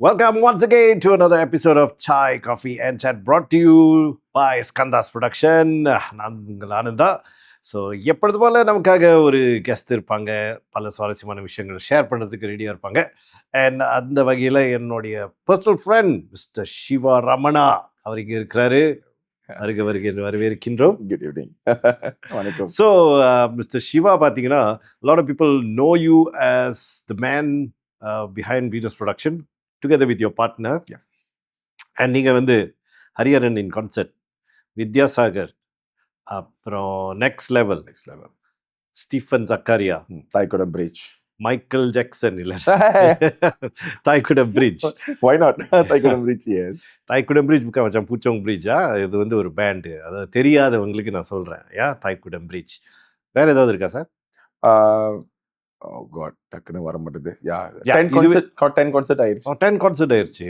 Welcome once again to another episode of Chai, Coffee and Chat brought to you by Skandas Production. நான் உங்கள் Ananda. So எப்பொழுது போல் நமக்காக ஒரு guest இருப்பாங்க, பல சுவாரஸ்யமான விஷயங்கள் ஷேர் பண்ணுறதுக்கு ரெடியாக இருப்பாங்க. அண்ட் அந்த வகையில் என்னுடைய personal friend mister Siva Ramana அவர் இங்கே இருக்கிறாரு. வருகை வரவேற்கின்றோம். Good evening. வணக்கம். ஸோ மிஸ்டர் சிவா பார்த்தீங்கன்னா lot of people know you as the man behind Venus Production together with your partner. Yeah. And நீங்கள் வந்து ஹரிஹரன் இன் கான்சர்ட், வித்யாசாகர், அப்புறம் next level, Stephen Zacharia, Thaikkudam bridge, Michael Jackson இல்லை Thaikkudam bridge. why not Thaikkudam bridge? yes, Thaikkudam bridge புக்கா வச்சான் பூச்சோங் பிரிட்ஜா. இது வந்து ஒரு பேண்டு, அதாவது தெரியாதவங்களுக்கு நான் சொல்கிறேன். தாய்குடம் பிரிட்ஜ். வேறு ஏதாவது இருக்கா சார்? oh god, டக்குன்னு வர மாட்டேது. Yeah, 10 concert ஆயிருச்சு. 10 concert ஆயிருச்சு.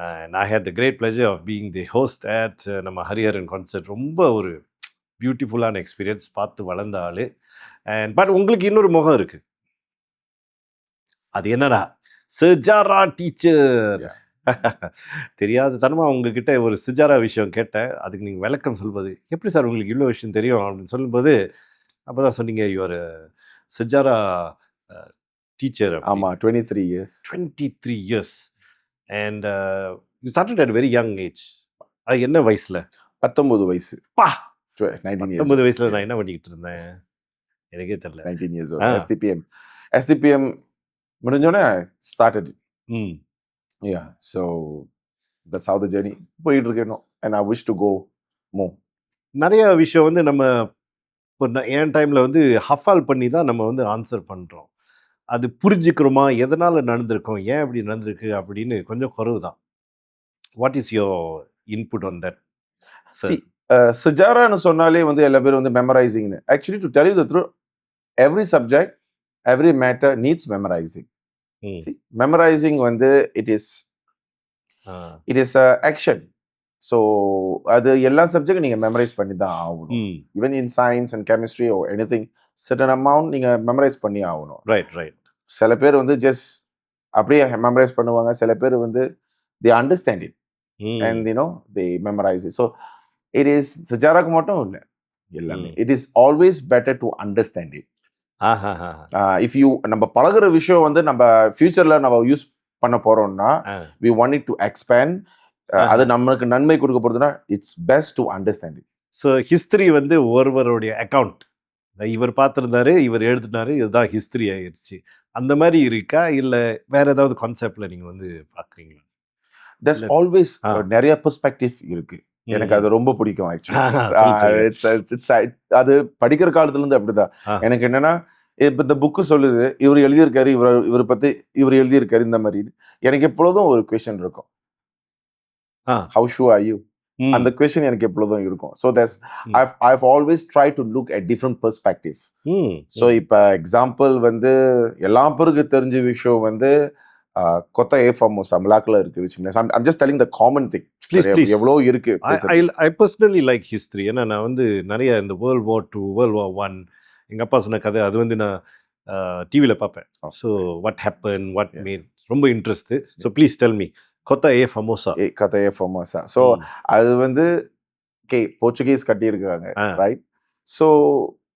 And I had the great pleasure of being the host at நம்ம ஹரிஹரன் கான்சர்ட். ரொம்ப ஒரு பியூட்டிஃபுல்லான எக்ஸ்பீரியன்ஸ், பார்த்து வளர்ந்த ஆள். அண்ட் பட் உங்களுக்கு இன்னொரு முகம் இருக்குது, அது என்னடா சிஜாரா டீச்சர். தெரியாத தனமாக உங்ககிட்ட ஒரு சிஜாரா விஷயம் கேட்டேன், அதுக்கு நீங்கள் விளக்கம் சொல்வது எப்படி சார் உங்களுக்கு இவ்வளோ விஷயம் தெரியும் அப்படின்னு சொல்லும்போது அப்போ தான் சொன்னீங்க யுவர் சிஜாரா டீச்சர். ஆமாம், 23 years. 23 years. And you started at a very young age. அது என்ன வயசில்? 19 வயசு. பா, 19 years. 19 வயசில் நான் என்ன பண்ணிக்கிட்டு இருந்தேன் எனக்கே தெரியல. 19 years old. STPM முடிஞ்சோடனே started. Yeah, so that's how the journey போயிட்டு இருக்கேன். And I wish to go more. நிறைய விஷயம் வந்து நம்ம இப்போ என் டைமில் வந்து ஹஃபால் பண்ணி தான் நம்ம வந்து ஆன்சர் பண்ணுறோம். அது புரிஞ்சுக்கிறோமா, எதனால் நடந்திருக்கோம், ஏன் அப்படி நடந்திருக்கு அப்படின்னு கொஞ்சம் குறவு தான். What is your input on that? சிஜாரான்னு சொன்னாலே வந்து எல்லா பேரும் வந்து மெமரைசிங்னு. Actually to tell you the truth, every subject, every matter needs memorizing. Memorizing வந்து இட் இஸ் ஆக்ஷன். ஸோ அது எல்லா சப்ஜெக்டும் நீங்கள் மெமரைஸ் பண்ணி தான் ஆகணும். Even in science and chemistry or anything certain amount நீங்கள் மெமரைஸ் பண்ணி ஆகணும். ரைட். சில பேர் வந்து ஜஸ்ட் அப்படியே மெமரைஸ் பண்ணுவாங்க, சில பேர் வந்து they understand it and they memorize it. So it is சிஜாராக்கு மட்டும் இல்லை, எல்லாமே it is always better to understand it. If you நம்ம பழகுற விஷயம் வந்து நம்ம ஃபியூச்சரில் நம்ம யூஸ் பண்ண போகிறோம்னா we want it to expand, அது நம்மளுக்கு நன்மை கொடுக்க போறதுன்னா it's best to understand it. So history வந்து ஒருவருடைய அக்கௌண்ட், இவர் பார்த்துருந்தாரு, இவர் எழுதினாரு, இதுதான் ஹிஸ்டரி ஆயிடுச்சு, அந்த மாதிரி இருக்கா இல்லை வேற ஏதாவது கான்செப்ட்ல நீங்க வந்து பார்க்குறீங்களா? தட்ஸ் ஆல்வேஸ் நிறைய பெர்ஸ்பெக்டிவ் இருக்கு. எனக்கு அது ரொம்ப பிடிக்கும் ஆக்சுவலி. அது படிக்கிற காலத்துல இருந்து அப்படிதான். எனக்கு என்னன்னா, இப்போ இந்த புக்கு சொல்லுது இவர் எழுதியிருக்காரு, இவர் பத்தி இவர் எழுதியிருக்காரு இந்த மாதிரி. எனக்கு எப்பொழுதும் ஒரு கொஸ்டின் இருக்கும், how sure are you? அந்த question எனக்கு எப்பொழுதும் இருக்கும். So I've always tried to look at different perspective. So இப்போ எக்ஸாம்பிள் வந்து எல்லா பேருக்கு தெரிஞ்ச விஷயம் வந்து கொத்த ஏஃபாமோஸ் அமலாக்கில் இருக்கு வச்சுக்கோங்க. I'm just telling the common thing. Please. எவ்வளோ இருக்கு. I personally like history. ஏன்னா நான் வந்து நிறைய இந்த World War II, World War I எங்கள் அப்பா சொன்ன கதை அது வந்து நான் டிவியில் பார்ப்பேன். So what happened, what made, ரொம்ப interest. So please tell me கொத்த ஏ ஃபமோசா. ஸோ அது வந்து போர்ச்சுகீஸ் கட்டியிருக்காங்க, ரைட்? ஸோ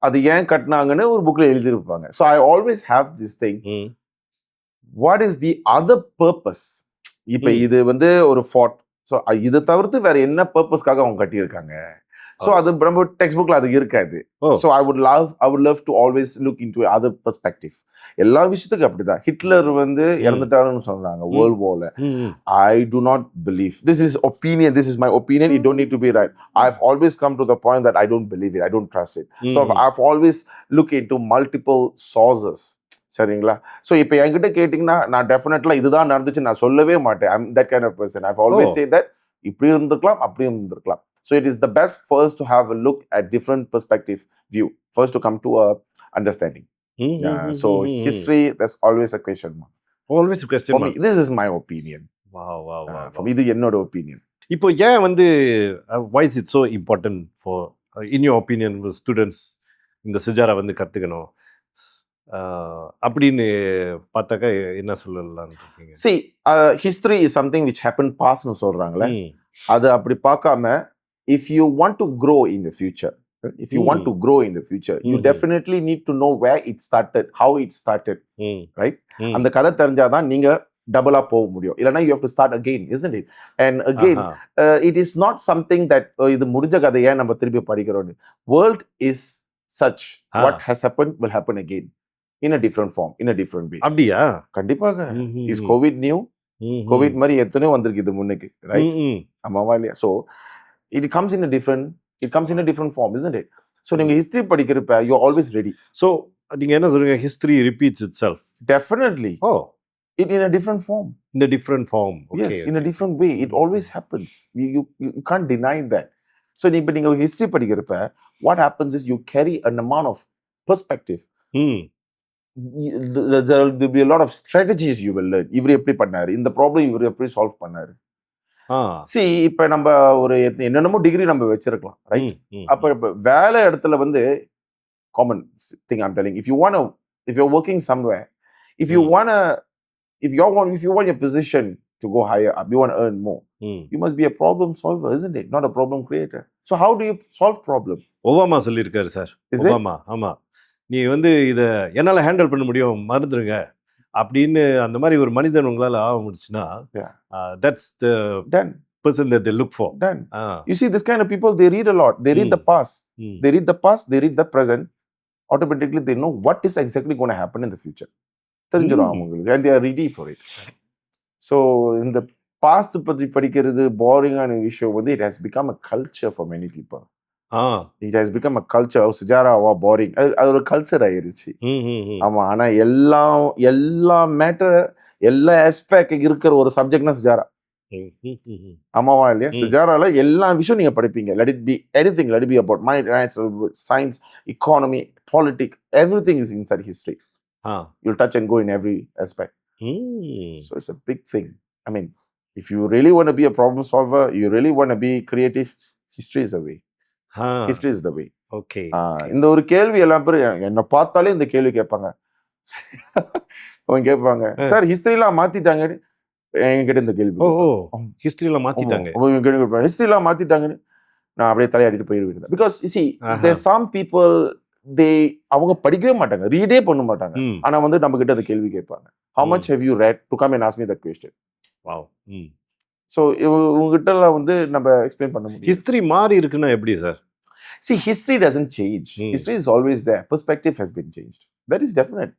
அது ஏன் கட்டினாங்கன்னு ஒரு புக்ல எழுதியிருப்பாங்க. So I always have this thing, what is the other purpose? இப்போ இது வந்து ஒரு ஃபார்ட், ஸோ இதை தவிர்த்து வேற என்ன பர்பஸ்க்காக அவங்க கட்டியிருக்காங்க? ஸோ அது நம்ம டெக்ஸ்ட் புக்ல அது இருக்காது. So I would love to always look into other perspective. எல்லா விஷயத்துக்கும் அப்படிதான். ஹிட்லர் வந்து இறந்துட்டாருன்னு சொன்னாங்க வேர்ல்ட் வார்ல. I do not believe, this is opinion, this is my opinion, it don't need to be right. I have always come to the point that I don't believe it, I don't trust it. So I have always look into multiple sources. சரிங்களா? So இப்போ என்கிட்ட கேட்டிங்கன்னா நான் டெஃபினெட்லா இதுதான் நடந்துச்சு நான் சொல்லவே மாட்டேன். I'm that kind of person. I have always say that இப்படி இருந்திருக்கலாம், அப்படியும் இருந்திருக்கலாம். So it is the best first to have a look at different perspective view, first to come to a understanding. So history, there's always a question mark. Always a question mark. For me, this is my opinion. Wow. For me, இது என்னோட opinion. இப்போ ஏன் வந்து why is it so important for in your opinion students இந்த சிஜாரா வந்து கத்துக்கணும்? அப்படின்னு பார்த்தாக்கா என்ன சொல்லலாம்னு இருக்கீங்க? See, history is something which happened past னு சொல்றாங்களே, அது அப்படி பார்க்காம if you want to grow in the future, you ம்ஹும். definitely need to know where it started, how it started, ம். right? ம். அந்த கதை தெரிஞ்சாதான் நீங்க டபுளா போக முடியும். இல்லைன்னா you have to start again, isn't it? And again, Aha. it is not something that இது முடிஞ்ச கதையை நம்ம திருப்பி படிக்கிறோம். World is such, what has happened will happen again in a different form, in a different way. அப்படியா? கண்டிப்பாக. ம்ஹும். Is COVID new? ம்ஹும். COVID மாதிரி எத்தனையோ வந்திருக்கு இது முன்னுக்கு, right? ம். ஆமாவா இல்லையா? So it comes in a different form, isn't it? So நீங்க ஹிஸ்டரி படிக்கிறப்ப you're always ready. ஸோ நீங்க என்ன சொல்றீங்க? History repeats itself. Definitely. Oh, It in a different form. in a different form. Yes, Okay. in a different way. It always happens. You can't deny that. So இப்ப நீங்க history படிக்கிறப்ப what happens is you carry an amount of perspective. ம். There will be a lot of strategies you will learn. இவர் எப்படி பண்ணாரு, இந்த problem இவர் எப்படி சால்வ் பண்ணாரு. ஆ. See, இப்ப நம்ம ஒரு என்னென்னமோ டிகிரி நம்ம வச்சிருக்கலாம், ரைட்? ம். ம். அப்ப இப்ப வேலை இடத்துல வந்து common thing I'm telling, if you're working somewhere, if you ம். want your position to go higher up, you want to earn more, ம். you must be a problem solver, isn't it? Not a problem creator. So how do you solve problem? Obama சொல்லியிருக்காரு sir. Is it? Obama, ஆமா. நீ வந்து இதை என்னால் handle பண்ண முடியும், மறந்துடுங்க அப்படின்னு அந்த மாதிரி ஒரு மனிதன் உங்களால் ஆக முடிச்சுன்னா, Yeah. That's the Done. Person that they look for. Done. You see, this kind of people, they read a lot. They read the past. They read the past, they read the present. Automatically, they know what is exactly going to happen in the future. தெரிஞ்சிடும் அவங்களுக்கு. And they are ready for it. So, இந்த past பற்றி படிக்கிறது போரிங்கான விஷயம் வந்து it has become a culture for many people. It has become a culture. சிஜாராவா boring, அது ஒரு கல்ச்சர் ஆயிருச்சு. ஆமா, ஆனா எல்லா மேட்டர், எல்லா ஆஸ்பெக்ட் இருக்கிற ஒரு சப்ஜெக்ட்னா சிஜாரா. ஆமாவா இல்லையா? சிஜாரால எல்லா விஷயம் நீங்க படிப்பீங்க. Let it be anything, let it be about mind, science, economy, politics, everything is inside history. You'll touch and go in every aspect. So it's a big thing. I mean, if you really want to be a problem solver, you really want to be creative, history is the way. History is the way. Okay. இந்த ஒரு கேள்வி எல்லாம் பேர் என்ன பார்த்தாலே இந்த கேள்வி கேட்பாங்க. அவங்க கேட்பாங்க, சார் ஹிஸ்டரிலாம் மாத்திட்டாங்க என்கிட்ட இந்த கேள்வி. ஹிஸ்டரிலாம் மாத்திட்டாங்க, ஹிஸ்டரிலாம் மாத்திட்டாங்கன்னு நான் அப்படியே தலையாடிட்டு போயிருவேன். Because you see, there are some people, அவங்க படிக்கவே மாட்டாங்க, ரீடே பண்ண மாட்டாங்க, ஆனா வந்து நம்ம கிட்ட அந்த கேள்வி கேட்பாங்க. How much have you read to come and ask me that question? Wow. So உங்ககிட்ட வந்து நம்ம எக்ஸ்பிளைன் பண்ண முடியும். ஹிஸ்டரி மாறி இருக்குன்னா எப்படி sir? See, history doesn't change. History is always there. Perspective has been changed. That is definite.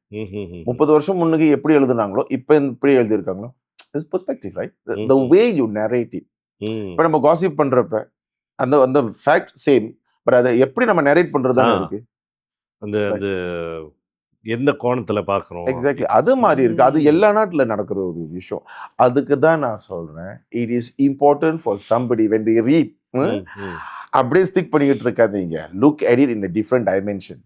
30 வருஷம் முன்னுக்கு எப்படி எழுதுனாங்களோ இப்ப எப்படி எழுதி இருக்காங்களோ, this perspective, right? The way you narrate it. இப்ப நம்ம gossip பண்றப்ப அந்த fact same, but அதை எப்படி நம்ம narrate பண்றதுதான் இருக்கு. அந்த எந்த கோணத்துல பாக்குறோம். எக்ஸாக்ட்லி அது மாதிரி இருக்கு. அது எல்லா நாட்டுல நடக்கிற ஒரு விஷயம். அதுக்கு தான் நான் சொல்றேன், it is important for somebody when they read, அப்படியே ஸ்டிக் பண்ணிக்கிட்டு இருக்காதீங்க. Look at it in a different dimension.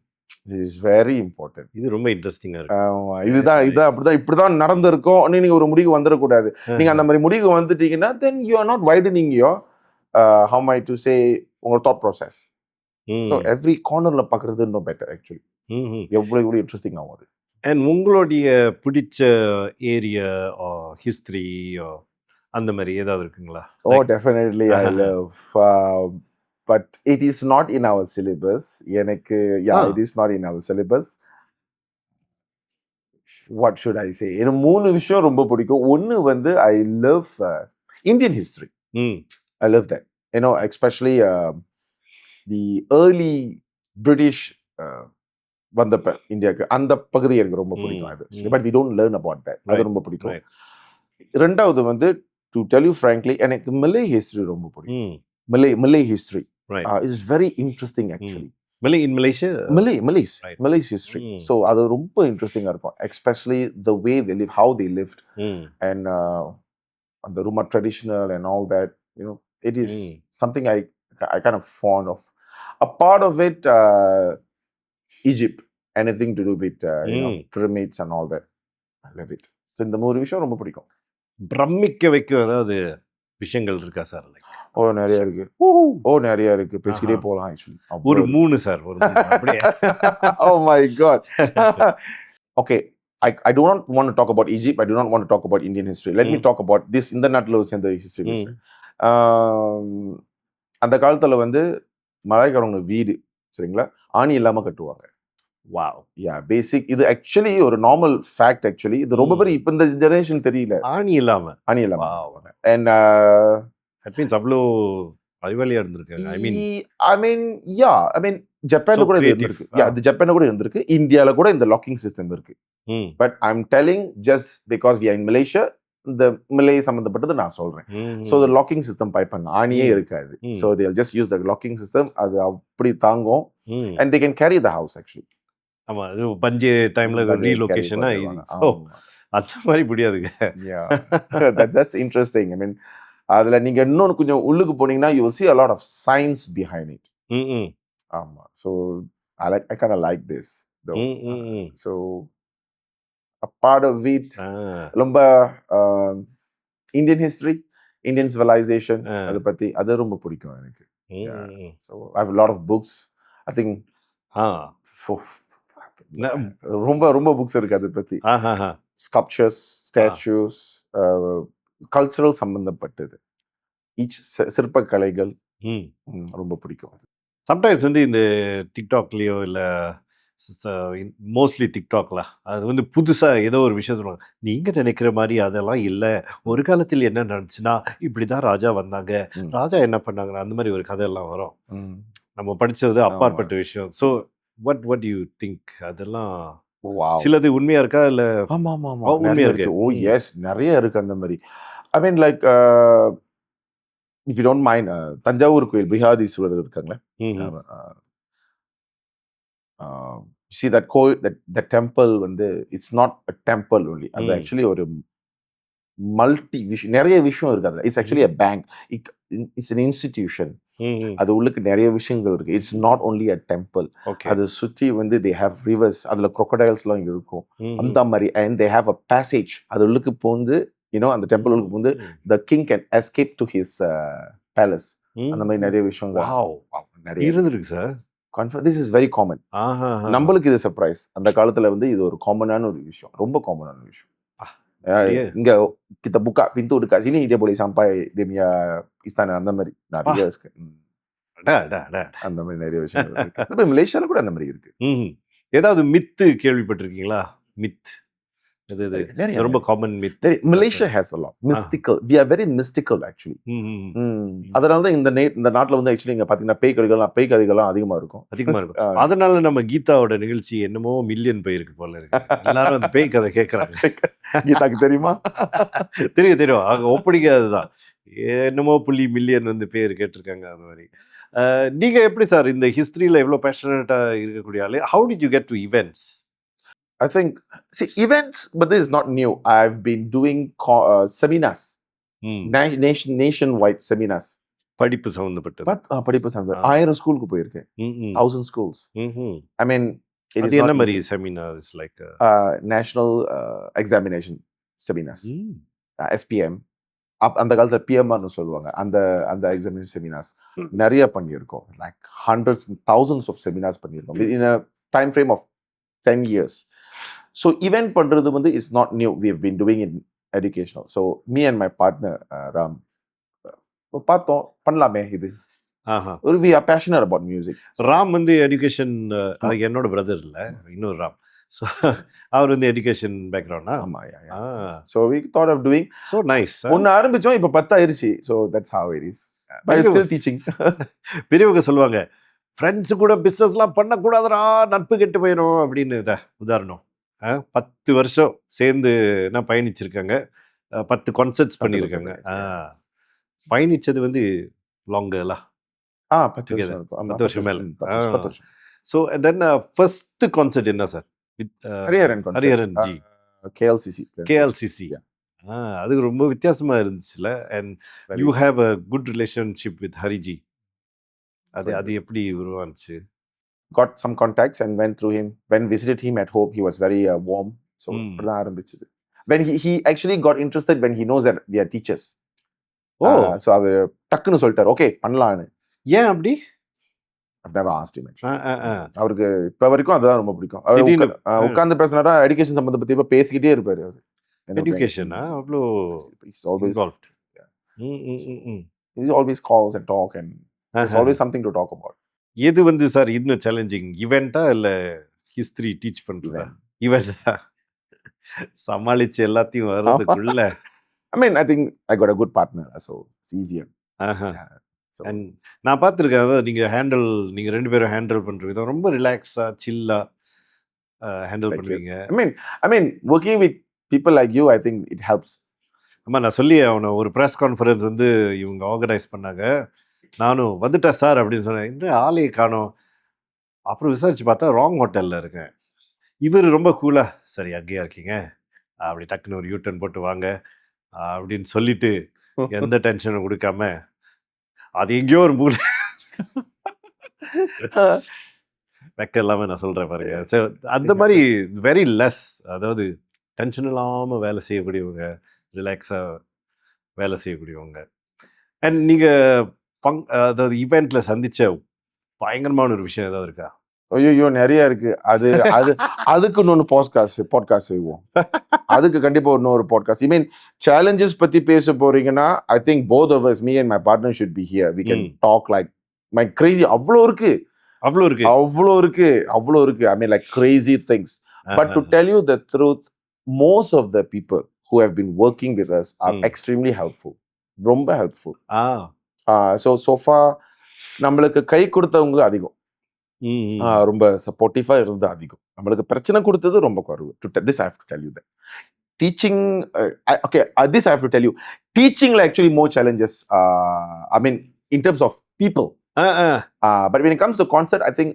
This is very important. இது ரொம்ப இன்ட்ரெஸ்டிங்கா இருக்கு. ஆமா, இதுதான் அப்படிதான் இப்படிதான் நடந்திருக்கும் நீங்க ஒரு முடிவு வந்துடக்கூடாது. நீங்க அந்த மாதிரி முடிவு வந்துட்டீங்கன்னா then you are not widening your how am I to say உங்க thought process. So every cornerல பாக்குறது இன்னும் better actually. எவ்வளவு இன்ட்ரெஸ்டிங் ஆகும் அது. அண்ட் உங்களுடைய பிடிச்ச ஏரியா ஹிஸ்டரி அந்த மாதிரி ஏதாவது இருக்குங்களா? Oh, definitely I love, but it is not in our syllabus. எனக்கு it is not in our syllabus. What should I say? எனக்கு 3 விஷயம் ரொம்ப பிடிக்கும். ஒன்னு வந்து I love Indian history. I love that. You know, especially the early British வந்தப்ப இந்தியாவுக்கு அந்த பகுதி எனக்கு ரொம்ப பிடிக்கும் அது. But we don't learn about that. அது ரொம்ப பிடிக்கும். ரெண்டாவது வந்து to tell you frankly, எனக்கு Malay history ரொம்ப பிடிக்கும். Malay history is very interesting actually. Malay in Malaysia? Malay's history. So அது ரொம்ப இன்ட்ரெஸ்டிங்கா இருக்கும். Especially the way they live, how they lived, and the Rumah traditional and all that. You know, it is something I kind of fond of. A part of it, Egypt, anything to do with you know, pyramids and all that. I love it. So இந்த 3 விஷயம் ரொம்ப பிடிக்கும். பிரமிக்க வைக்க ஏதாவது விஷயங்கள் இருக்கா sir? நிறைய இருக்கு. நிறைய இருக்கு. பேசிக்கிட்டே போகலாம் ஆக்சுவலி. ஒரு 3 சார், ஒரு 3 அப்படியே. Oh my god. okay, I do not want to talk about Egypt. I do not want to talk about Indian history. Let me talk about this. இந்த நாட்டில் சேர்ந்த history பேசுறேன். அந்த காலத்துல வந்து மலாய்க்காரவங்க வீடு சரிங்களா ஆணி இல்லாம கட்டுவாங்க. வாவ். யா பேசிக் இது ஆக்சுவலி ஒரு நார்மல் ஃபேக்ட். ஆக்சுவலி இது ரொம்ப பேர் இப்ப இந்த ஜெனரேஷன் தெரியல. ஆணி இல்லாம அண்ட் தட் மீன்ஸ் அவ்வளோ அறிவாளியா இருந்திருக்காங்க. ஐ மீன் ஜப்பான்ல கூட இது இருந்திருக்கு. அது ஜப்பான்ல கூட இருந்திருக்கு. இந்தியால கூட இந்த லாக்கிங் சிஸ்டம் இருக்கு. But I am telling just because we are in Malaysia இந்த மிலே சம்பந்தப்பட்டது நான் சொல்றேன். ஸோ the லாக்கிங் சிஸ்டம் பைப்பாங்க ஆணியே இருக்காது. So they will just use the locking system. அது அப்படி தாங்கும். and they can carry the house actually. ஆமா அது பஞ்சு டைம்ல ரீலொகேஷனா ஈஸி. அந்த மாதிரி முடியாதுங்க. that's interesting. I mean அதுல நீங்க இன்னொன்னு கொஞ்சம் உள்ளுக்கு போனீங்கன்னா you will see a lot of science behind it. ஆமா. so I kind of like this though. so a part of it ரொம்ப இந்தியன் ஹிஸ்டரி இந்தியன் சிவிலைசேஷன் அதை பத்தி அது ரொம்ப பிடிக்கும் எனக்கு. so I have a lot of books. I think ரொம்ப ரொம்ப புக்ஸ் இருக்கு அதை பத்தி. ஸ்கல்ப்சர்ஸ் ஸ்டாச்சுஸ் கல்ச்சரல் சம்பந்தப்பட்டது ஈச் சிற்ப கலைகள் ரொம்ப பிடிக்கும். சம்டைம்ஸ் வந்து இந்த டிக்டாக்லயோ இல்ல மோஸ்ட்லி டிக்டாக்ல அது வந்து புதுசா ஏதோ ஒரு விஷயம் சொல்லுவாங்க. நீங்க நினைக்கிற மாதிரி அதெல்லாம் இல்லை, ஒரு காலத்தில் என்ன நடந்துச்சுன்னா இப்படிதான் ராஜா வந்தாங்க, ராஜா என்ன பண்ணாங்க, அந்த மாதிரி ஒரு கதையெல்லாம் வரும். நம்ம படிச்சது அப்பாற்பட்ட விஷயம். ஸோ what you think அதெல்லாம் சிலது உண்மையா இருக்கா இல்ல? ஆமா ஆமா ஆமா உண்மையா இருக்கு. ஓ எஸ் நிறைய இருக்கு அந்த மாதிரி. I mean like if you don't mind Thanjavur கோயில் பிரிஹாதீஸ்வரர் இருக்காங்களே. see that that temple வந்து it's not a temple only. அது actually ஒரு மல்டி விஷயம் நிறைய விஷயம் இருக்கு அதுல. It's actually a bank. it's an institution. அது உள்ளுக்கு நிறைய விஷயங்கள் இருக்கு. It's not only a temple. அது சுற்றி வந்து தே ஹேவ் ரிவர்ஸ், அதுல crocodiles-லாம் இருக்கும் அந்த மாதிரி. And they have a passage. அது உள்ளுக்கு போந்து அந்த டெம்பிள் உள்ளுக்கு போந்து the king can escape to his palace. அந்த மாதிரி நிறைய விஷயங்கள் நிறைய இருந்திருக்கு sir. This is very common. நம்மளுக்கு இது சர்ப்ரைஸ். அந்த காலத்துல வந்து இது ஒரு காமனான ஒரு விஷயம், ரொம்ப காமனான விஷயம். இங்க kita buka pintu dekat sini dia boleh sampai dia punya istana அந்த மாதிரி நிறைய இருக்கு. அந்த மாதிரி நிறைய விஷயம் இருக்கு. அப்ப மலேசியால கூட அந்த மாதிரி இருக்கு. ஏதாவது மித்து கேள்விப்பட்டிருக்கீங்களா? மித் இது ரொம்ப common myth. Malaysia has a lot mystical. We are very mystical actually. அதனால தான் இந்த நாட்டுல வந்து actually இங்க பாத்தீங்கன்னா பேய் கதைகள்லாம் அதிகமா இருக்கும். அதனால நம்ம கீதாவோட நிகழ்ச்சி என்னமோ மில்லியன் போயிருக்கு போல இருக்கு. எல்லாரும் அந்த பேய் கதை கேட்கறாங்க. கீதாக்கு தெரியுமா? தெரியும். அங்க ஒப்படிக்காதுதான். என்னமோ மில்லியன் வந்து பேர் கேட்டிருக்காங்க. அந்த மாதிரி நீங்க எப்படி சார் இந்த ஹிஸ்டரியில எவ்வளவு பேஷனேட்டா இருக்கக்கூடிய ஆளு? How did you get to events? I think, see, events, but this is not new. I've been doing seminars, nationwide seminars. படிப்பு சம்பந்தப்பட்டது. படிப்பு சம்பந்தம் 1000 ஸ்கூலுக்கு போயிருக்கேன். 1000 schools. I mean, it is என்ன மாதிரி seminars like national examination seminars. SPM. அந்த காலத்துல PMR சொல்லுவாங்க. அந்த எக்ஸாமினேஷன் செமினார்ஸ் நிறைய பண்ணியிருக்கோம். Like hundreds and thousands of seminars பண்ணியிருக்கோம் in a time frame of 10 years. So event பண்றது வந்து is not new. We have been doing in educational. So me and my partner Ram பார்த்தோம் பண்ணலாமே இது. we are passionate about music. Ram வந்து education என்னோட brother இல்ல, இன்னொரு ராம். ஸோ அவர் வந்து எஜுகேஷன் பேக்ரவுண்டா? ஆமா. So we thought of doing. So nice. ஒன்று ஆரம்பிச்சோம், இப்போ 10 ஆயிருச்சு. So that's how it is. But I'm still teaching. பெரியவங்க சொல்லுவாங்க ஃப்ரெண்ட்ஸு கூட பிஸ்னஸ்லாம் பண்ணக்கூடாதுடா, நட்பு கெட்டு போயிடும் அப்படின்னு. உதாரணம் 10 வருஷம் சேர்ந்து என்ன பயணிச்சிருக்காங்க, 10 கான்சர்ட்ஸ் பண்ணியிருக்காங்க. பயணிச்சது வந்து லாங்கலா 10 வருஷம் மேல. ஸோ தென் ஃபர்ஸ்ட் கான்சர்ட் என்ன சார்? ஹரிஹரன் ஜி கேஎல்சிசி. அது ரொம்ப வித்தியாசமா இருந்துச்சுல. And you have a good relationship with Hariji. அது எப்படி உருவாச்சு? Got some contacts and went through him. When visited him at home, he was very warm. So அப்படிதான் ஆரம்பிச்சது. When he actually got interested when he knows that we are teachers. So அவர் டக்குன்னு சொல்லிட்டார், okay பண்ணலான்னு. ஏன் அப்படி? I've never asked him actually. அவருக்கு இப்ப வரைக்கும் அதுதான் ரொம்ப பிடிக்கும். திடீர்னு உட்கார்ந்து பேசினாரா எஜுகேஷன் சம்பந்த பத்தி இப்ப பேசிக்கிட்டே இருப்பாரு அவரு. எஜுகேஷனா அவ்வளோ He's always involved. he always calls and talk and there's always something to talk about. எது வந்து சார் இன்னும் சேலஞ்சிங், இவெண்டா இல்ல ஹிஸ்டரி டீச் பண்றதா? இவெண்டா சமாளிச்சு எல்லாத்தையும் வர்றதுக்குள்ள I mean, I think I got a good partner, so it's easier. So and நான் பார்த்துருக்கேன், அதாவது நீங்கள் ரெண்டு பேரும் ஹேண்டில் பண்ணுற விதம் ரொம்ப ரிலாக்ஸாக சில்லாக ஹேண்டில் thank you. பண்ணுவீங்க. I mean, working with people like you, I think it helps. ஆமாம், நான் சொல்லி அவனை ஒரு ப்ரெஸ் கான்ஃபரன்ஸ் வந்து இவங்க ஆர்கனைஸ் பண்ணாங்க. நானும் வந்துட்டேன் சார் அப்படின்னு சொன்னேன். இந்த ஆளையை காணோம். அப்புறம் விசாரிச்சு பார்த்தா ராங் ஹோட்டலில் இருக்கேன். இவர் ரொம்ப கூலாக, சரி அங்கேயா இருக்கீங்க, அப்படி டக்குன்னு ஒரு யூட்டர்ன் போட்டு வாங்க அப்படின்னு சொல்லிட்டு எந்த டென்ஷனும் கொடுக்காம அது எங்கேயோ ஒரு மூளை வெக்க இல்லாமல் நான் சொல்கிறேன் பாருங்க. ஸோ அந்த மாதிரி வெரி லெஸ், அதாவது டென்ஷன் இல்லாமல் வேலை செய்யக்கூடியவங்க, ரிலாக்ஸாக வேலை செய்யக்கூடியவங்க. அண்ட் நீங்கள் அதாவது ஈவெண்ட்டில் சந்தித்த பயங்கரமான ஒரு விஷயம் ஏதாவது இருக்கா? ஐயோ நிறைய இருக்கு. அதுக்கு இன்னொன்று பாட்காஸ்ட் செய்வோம். அதுக்கு கண்டிப்பா இன்னொரு பாட்காஸ்ட். ஐ மீன் சேலஞ்சஸ் பத்தி பேச போறீங்கன்னா I think both of us, me and my partner should be here. We can talk like my crazy. அவ்வளோ இருக்கு. I mean like crazy things. But to tell you the truth, most of the people who have been working with us are extremely helpful. ரொம்ப helpful. so far நம்மளுக்கு கை கொடுத்தவங்க அதிகம், ரொம்ப சப்போர்ட்டிவா இருந்தது அதிகம். நம்மளுக்கு பிரச்சனை கொடுத்தது ரொம்ப குறைவு. This I have to tell you that. Teaching, this I have to tell you. Teaching actually more challenges. I mean, in terms of people. But when it comes to concert, I think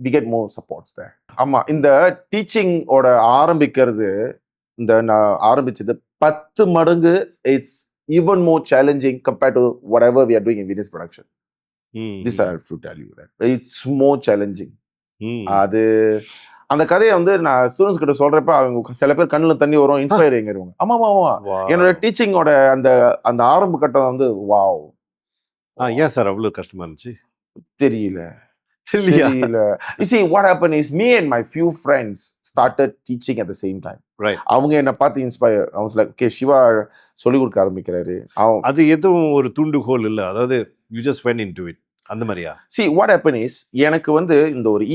we get more supports there. ஆமா, இந்த teaching ஓட ஆரம்பிக்கிறது, இந்த நான் ஆரம்பிச்சது 10 மடங்கு it's even more challenging compared to whatever we are doing in Venus production. This I have to tell you that. It's more challenging. அது அந்த கதையை வந்து நான் ஸ்டூடெண்ட்ஸ் கிட்ட சொல்றப்ப அவங்க சில பேர் கண்ணில் தண்ணி வரும், இன்ஸ்பைரிங் ஆயிருவாங்க. ஆமா என்னோட டீச்சிங்கோட அந்த ஆரம்ப கட்டம் வந்து வாவ். ஏன் சார் அவ்வளோ கஷ்டமா இருந்துச்சு? தெரியல. You see, what happened is me and my few friends started teaching at the same time. Right. அவங்க என்ன பார்த்து inspire. I was like, okay, Siva சொல்லி கொடுக்க ஆரம்பிக்கிறாரு. அது எதுவும் ஒரு துண்டுகோல் இல்லை, அதாவது you just went into it அந்த மாதிரியா? See, what happened is எனக்கு வந்து இந்த ஒரு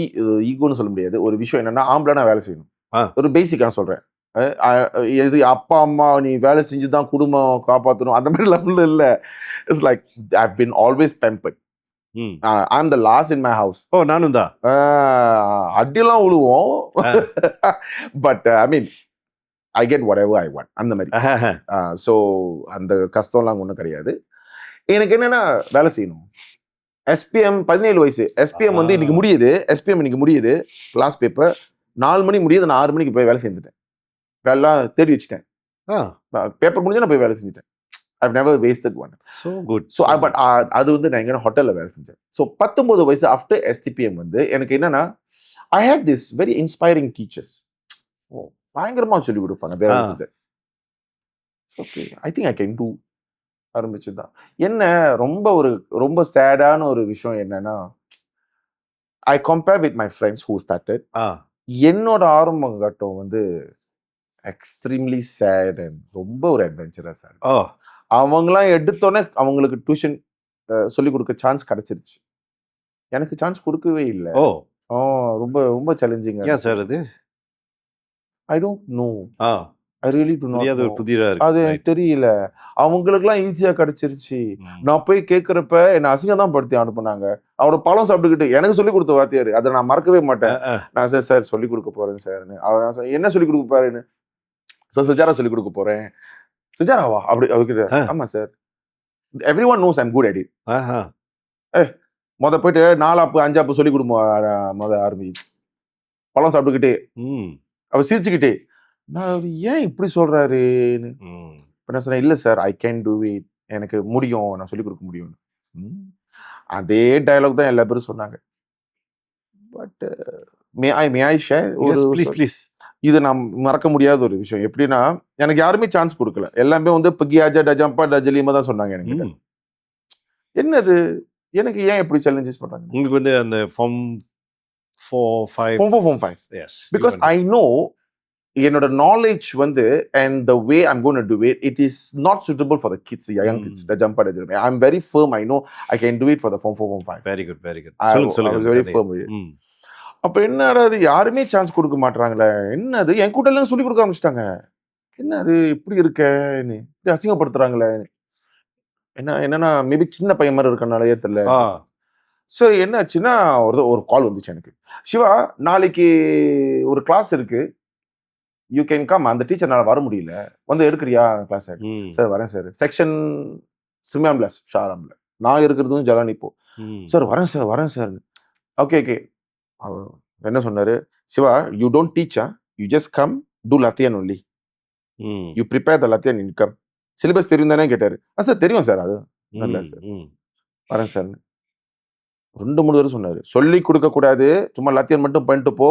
ஈகோன்னு சொல்ல முடியாது. ஒரு விஷயம் என்னன்னா, ஆம்பளை நான் வேலை செய்யணும். ஒரு பேசிக் நான் சொல்றேன். எது அப்பா அம்மா நீ வேலை செஞ்சுதான் குடும்பம் காப்பாற்றணும் அந்த மாதிரி லெவலில் இல்லை. It's like I've been always pampered. I'm the last in my house. நானும் தான். அடியெல்லாம் விழுவோம். But I mean I get whatever I want அந்த மாதிரி. ஸோ அந்த கஷ்டம்லாம் ஒன்றும் கிடையாது. எனக்கு என்னன்னா வேலை செய்யணும். SPM 17 வயசு. SPM வந்து இன்னைக்கு முடியுது. லாஸ்ட் பேப்பர் 4 மணி முடியுது. நான் 6 மணிக்கு போய் வேலை செஞ்சுட்டேன். வேலை தேடி வச்சுட்டேன். பேப்பர் முடிஞ்சு நான் போய் வேலை செஞ்சுட்டேன். I've never wasted one. So good. So but அது வந்து நான் எங்க ஹோட்டல்ல வேலை செஞ்சேன். ஸோ 19 வயசு ஆஃப்டர் STPM வந்து எனக்கு என்னன்னா, I had this very inspiring teachers. பயங்கரமா சொல்லி கொடுப்பாங்க வேலை செஞ்சு. Okay, I think I can do ஆரம்பிச்சுதான். என்ன ரொம்ப சேடான ஒரு விஷயம் என்னன்னா, I compare with my friends who started. என்னோட ஆரம்ப கட்டம் வந்து எக்ஸ்ட்ரீம்லி சேட் அண்ட் ரொம்ப ஒரு அட்வென்ச்சரஸா இருக்கு. அவங்களாம் எடுத்தோன்னே அவங்களுக்கு டியூஷன் சொல்லிக் கொடுக்க சான்ஸ் கிடைச்சிருச்சு. எனக்கு சான்ஸ் கொடுக்கவே இல்லை. ரொம்ப ரொம்ப சேலஞ்சிங்கா. ஏன் சார் அது? I don't know. I really do not know. புதிரா இருக்கு. அது எனக்கு தெரியல. அவங்களுக்குலாம் ஈஸியா கிடைச்சிருச்சு. நான் போய் கேட்கறப்ப என்ன அசிங்கம் தான் படுத்தி அனுப்புனாங்க. அவரோட பழம் சாப்பிட்டுக்கிட்டு எனக்கு சொல்லிக் கொடுத்த வாத்தியாரு, அதை நான் மறக்கவே மாட்டேன். நான் சார் சொல்லிக் கொடுக்க போறேன் சார்னு. அவர் என்ன சொல்லிக் கொடுக்க போறாருன்னு, சார் சுஜாரா சொல்லிக் கொடுக்க போறேன். சுஜாராவா? அப்படி அவர்கிட்ட. ஆமா sir, every one knows I'm good at it. போயிட்டு 4 ஆப்பு 5 ஆப்பு சொல்லிக் கொடுப்போம். ஆரம்பிச்சு பழம் சாப்பிட்டுக்கிட்டே அவர் சிரிச்சுக்கிட்டே, நான் ஏன் இப்படி சொல்றாருன்னு நான் சொன்னேன், இல்லை sir I can do it, எனக்கு முடியும், நான் சொல்லிக் கொடுக்க முடியும். அதே டயலாக் தான் எல்லா பேரும் சொன்னாங்க. பட் மே ஐ ஷேர் ஒரு இது நான் மறக்க முடியாத ஒரு விஷயம். எப்படின்னா, எனக்கு யாருமே சான்ஸ் கொடுக்கல. எல்லாமே வந்து பிகியாஜா டஜம்பா டஜலியமா தான் சொன்னாங்க. எனக்கு என்னது எனக்கு ஏன் எப்படி சேலஞ்சஸ் பண்றாங்க? உங்களுக்கு வந்து அந்த form 4, 5 Form 5 yes because I know என்னோட நாலேஜ் வந்து and the way I'm going to do it, it is not suitable for the kids, the young kids that jump at it. I'm very firm. I know I can do it for the Form 4, Form 5. Very good very good I சொல்லுங்க was very firm with it. அப்ப என்னடா அது யாருமே chance கொடுக்க மாட்டாங்களே, என்னது என் கூட எல்லாம் சொல்லி கொடுக்க ஆரம்பிச்சிட்டாங்க, என்ன அது இப்படி இருக்கேன்னு இப்படி அசிங்கப்படுத்துறாங்களே, என்னன்னா மேபி சின்ன பையன் மாதிரி இருக்கனாலயே தெரியல. சரி என்ன ஆச்சுன்னா ஒரு கால் வந்துச்சு எனக்கு, சிவா நாளைக்கு ஒரு கிளாஸ் இருக்கு, யூ கேன் கம், அந்த டீச்சர்னால வர முடியல, வந்து எடுக்கிறியா கிளாஸ்? சார் வரேன் சார், செக்ஷன் சிமியாம்ல ஷாராம்ல நான் இருக்கிறதும் ஜலானி இப்போ. சார் வரேன் சார். Okay okay. என்ன சொன்னாரு, Siva you don't teach, you just come to லத்தியன் ஒன்லி, யூ ப்ரிப்பேர் த லத்தியன் இன் கம். சிலபஸ் தெரியும் தானே கேட்டாரு. சார் தெரியும் சார், அது நல்ல சார், வரேன் சார். 2-3 தடவை சொன்னாரு. சொல்லி கொடுக்க கூடாது, சும்மா லத்தியன் மட்டும் பண்ணிட்டு போ.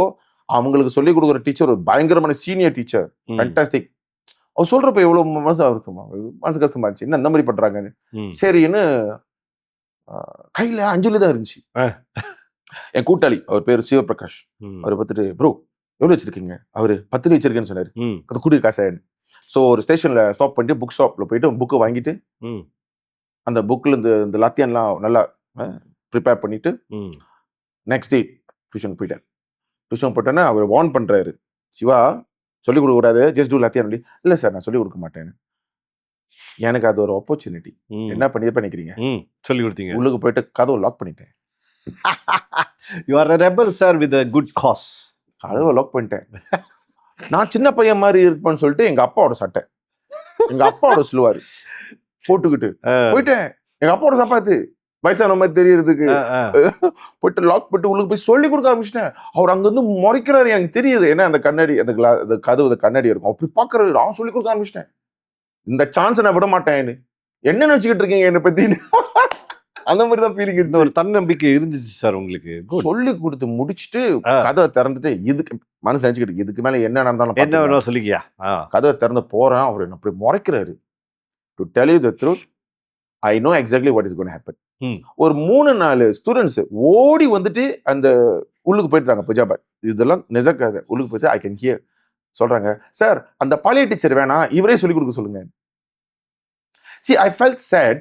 அவங்களுக்கு சொல்லி கொடுக்குற டீச்சர் ஒரு பயங்கரமான சீனியர் டீச்சர், ஃபேண்டாஸ்டிக். அவர் சொல்றப்ப எவ்வளவு மனசு கஷ்டமாச்சு, என்ன இந்த மாதிரி பண்றாங்கன்னு. சரின்னு கையில 5 வெள்ளி தான் இருந்துச்சு. என் கூட்டாளி அவர் பேரு சிவபிரகாஷ், அவரை பார்த்துட்டு ப்ரோ எவ்வளவு வச்சிருக்கீங்க? அவரு 10 வச்சிருக்கேன்னு சொன்னாரு. அது கூடிய காசாயிடு. ஸோ ஒரு ஸ்டேஷன்ல ஸ்டாப் பண்ணிட்டு புக் ஷாப்ல போயிட்டு புக்கை வாங்கிட்டு அந்த புக்ல இந்த லத்தியன்லாம் நல்லா ப்ரிப்பேர் பண்ணிட்டு நெக்ஸ்ட் டே டியூஷன் போயிட்டேன். டியூஷன் போட்டேன்னா அவர் வார்ன் பண்றாரு, சிவா சொல்லிக் கொடுக்க கூடாது, ஜஸ்ட் டூ லத்தியன். இல்ல சார் நான் சொல்லிக் கொடுக்க மாட்டேன்னு. எனக்கு அது ஒரு ஆப்பர்ச்சுனிட்டி. என்ன பண்ணிக்கிறீங்க? சொல்லி கொடுத்தீங்க. உள்ளுக்கு போயிட்டு கதவை லாக் பண்ணிட்டேன். You are a rebel sir with a good cause. கதவை லாக் பண்ணிட்டேன். நான் சின்ன பையன் மாதிரி இருப்பேன்னு சொல்லிட்டு எங்க அப்பாவோட சட்டை, எங்க அப்பாவோட ஸ்லுவாரு போட்டுக்கிட்டு போயிட்டேன். எங்க அப்பாவோட சப்பாத்து வயசான மாதிரி தெரியறதுக்கு போயிட்டு லாக் பண்ணிட்டு உள்ளுக்கு போய் சொல்லி கொடுக்க ஆரம்பிச்சிட்டேன். அவர் அங்க இருந்து முறைக்கிறாரு, எனக்கு தெரியுது. ஏன்னா அந்த கண்ணாடி, அந்த கதவு கண்ணாடி இருக்கும், அப்படி பாக்குறாரு. நான் சொல்லி கொடுக்க ஆரம்பிச்சிட்டேன். இந்த சான்ஸ் நான் விட மாட்டேன்னு. என்ன நினைச்சுக்கிட்டு இருக்கீங்க என்னை பத்தி? அந்த மாதிரி தான் ஃபீலிங் இருந்துச்சு. ஒரு தன்னம்பிக்கை இருந்துச்சு சார் உங்களுக்கு. சொல்லி கொடுத்து முடிச்சுட்டு கதவை திறந்துட்டு இதுக்கு மனசு நினைச்சுக்கிட்டு இதுக்கு மேல என்ன நடந்தாலும் என்ன வேணும் சொல்லிக்கியா. கதவை திறந்து போறேன். அவர் என்ன அப்படி முறைக்கிறாரு. To tell you the truth, I know exactly what is going to happen. ஒரு 3-4 ஸ்டூடெண்ட்ஸ் ஓடி வந்துட்டு அந்த உள்ளுக்கு போயிட்டாங்க. பஜாபாத் இதெல்லாம் நிஜக்காது. உள்ளுக்கு போயிட்டு ஐ கேன் ஹியர் சொல்றாங்க, சார் அந்த பழைய டீச்சர் வேணாம், இவரே சொல்லி கொடுக்க சொல்லுங்க. See, I felt sad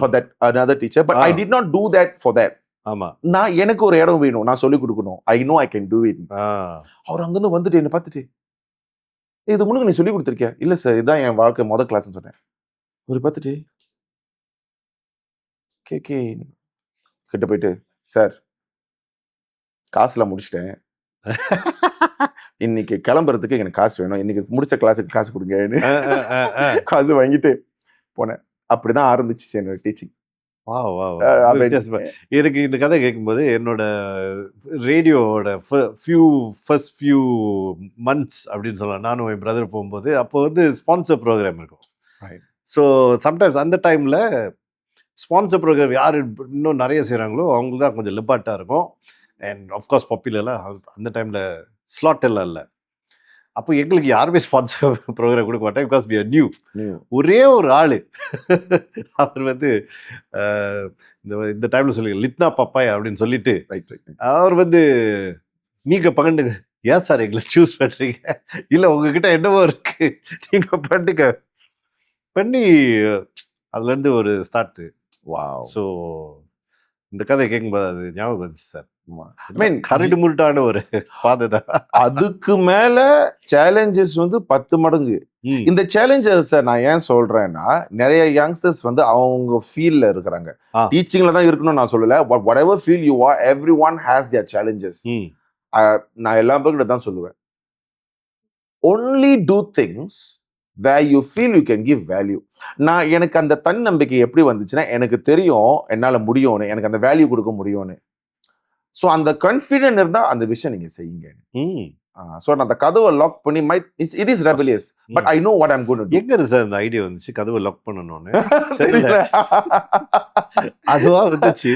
for that another teacher, but I did not do that for that. ஆமா, நான் எனக்கு ஒரு இடம் வேணும், நான் சொல்லி கொடுக்கணும். I know I can do it. அவர் அங்கிருந்து வந்துட்டு என்ன பார்த்துட்டு, இது முன்னுக்கு நீ சொல்லி கொடுத்துருக்கியா? இல்ல சார், இதுதான் என் வாழ்க்கை முதல் கிளாஸ்ன்னு சொன்னேன். ஒரு பார்த்துட்டு கே கிட்ட போயிட்டு, சார் காசுலாம் முடிச்சிட்டேன், இன்னைக்கு கிளம்புறதுக்கு எனக்கு காசு வேணும், இன்னைக்கு முடிச்ச கிளாஸுக்கு காசு கொடுங்கன்னு காசு வாங்கிட்டு போனேன். அப்படிதான் ஆரம்பிச்சிச்சு என்னோட டீச்சிங். எனக்கு இந்த கதை கேட்கும்போது என்னோட ரேடியோவோட ஃபர்ஸ்ட் ஃபியூ மந்த்ஸ் அப்படின்னு சொல்லலாம். நானும் என் பிரதர் போகும்போது அப்போ வந்து ஸ்பான்சர் ப்ரோக்ராம் இருக்கும். ஸோ சம்டைம்ஸ் அந்த டைமில் ஸ்பான்சர் ப்ரோக்ராம் யார் இன்னும் நிறைய செய்கிறாங்களோ அவங்களுக்கு தான் கொஞ்சம் லிபாட்டாக இருக்கும். அண்ட் ஆஃப்கோர்ஸ் பாப்புலர்லாம் அந்த டைமில் ஸ்லாட் எல்லாம் இல்லை. அப்போ எங்களுக்கு யாருமே ஸ்பான்சர் ப்ரோக்ராம் கொடுக்க மாட்டேன். Because we are new. ஒரே ஒரு ஆள் அவர் வந்து இந்த டைமில் சொல்லுங்க லிட்னா பப்பாய் அப்படின்னு சொல்லிட்டு அவர் வந்து நீங்கள் பகண்டுங்க, ஏன் சார் எங்களை சூஸ் பண்ணுறீங்க? இல்லை உங்ககிட்ட என்னவோ இருக்கு, நீங்கள் பண்ணுங்க பண்ணி அதுலேருந்து ஒரு ஸ்டார்ட்டு. ஸோ இந்த கதை கேட்கும்போது அது ஞாபகம் வந்துச்சு சார். கரடு முருட்டான ஒரு பாதை தான். அதுக்கு மேல சேலஞ்சஸ் வந்து 10 மடங்கு. இந்த சேலஞ்சஸ் நான் ஏன் சொல்றேன்னா, நிறைய யங்ஸ்டர்ஸ் வந்து அவங்க ஃபீல்ட்ல இருக்கிறாங்க. டீச்சிங்ல தான் இருக்கணும்னு நான் சொல்லல. whatever field you are, everyone has their challenges. நான் எல்லா பேர்கிட்ட தான் சொல்லுவேன், only do things where you feel you can give value. நான் எனக்கு அந்த தன்னம்பிக்கை எப்படி வந்துச்சுன்னா, எனக்கு தெரியும் என்னால முடியும்னு, எனக்கு அந்த வேல்யூ கொடுக்க முடியும்னு. ஸோ அந்த கான்ஃபிடென்ட் இருந்தா அந்த விஷயம் நீங்க செய்யுங்க. ஸோ நான் அந்த கதவை லாக் பண்ணி it is rebellious, but I know what I'm going to to. எங்க சார் அந்த ஐடியா வந்துச்சு கதவை லாக் பண்ணணும்னு? தெரியல, அதுவா வந்துச்சு.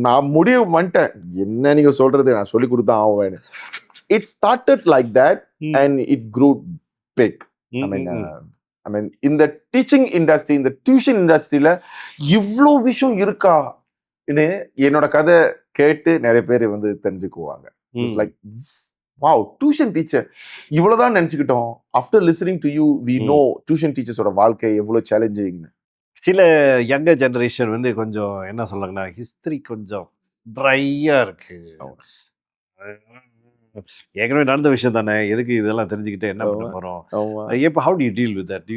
நான் முடிவு பண்ணிட்டேன், என்ன நீங்க சொல்றது, நான் சொல்லி கொடுத்தா ஆவேன்னு. It started like that and it grew big. I mean இந்த டீச்சிங் இண்டஸ்ட்ரி, இந்த டியூஷன் இண்டஸ்ட்ரியில இவ்வளோ விஷயம் இருக்கா என்னோட கதை கேட்டு நிறைய பேர் வந்து தெரிஞ்சுக்குவாங்க. It's like wow, tuition teacher இவ்வளவுதான் நினைச்சுக்கிட்டோம். After listening to you we know tuition டீச்சர்ஸோட வாழ்க்கை எவ்வளவு சேலஞ்சிங். சில யங்கர் ஜெனரேஷன் வந்து கொஞ்சம் என்ன சொல்றாங்கன்னா, ஹிஸ்டரி கொஞ்சம் ட்ரையா இருக்கு. ஏற்கனவே நடந்த விஷயம் தானே, எதுக்கு இதெல்லாம் தெரிஞ்சுக்கிட்டு என்ன பண்ண போறோம்? எப்ப how do you deal with that?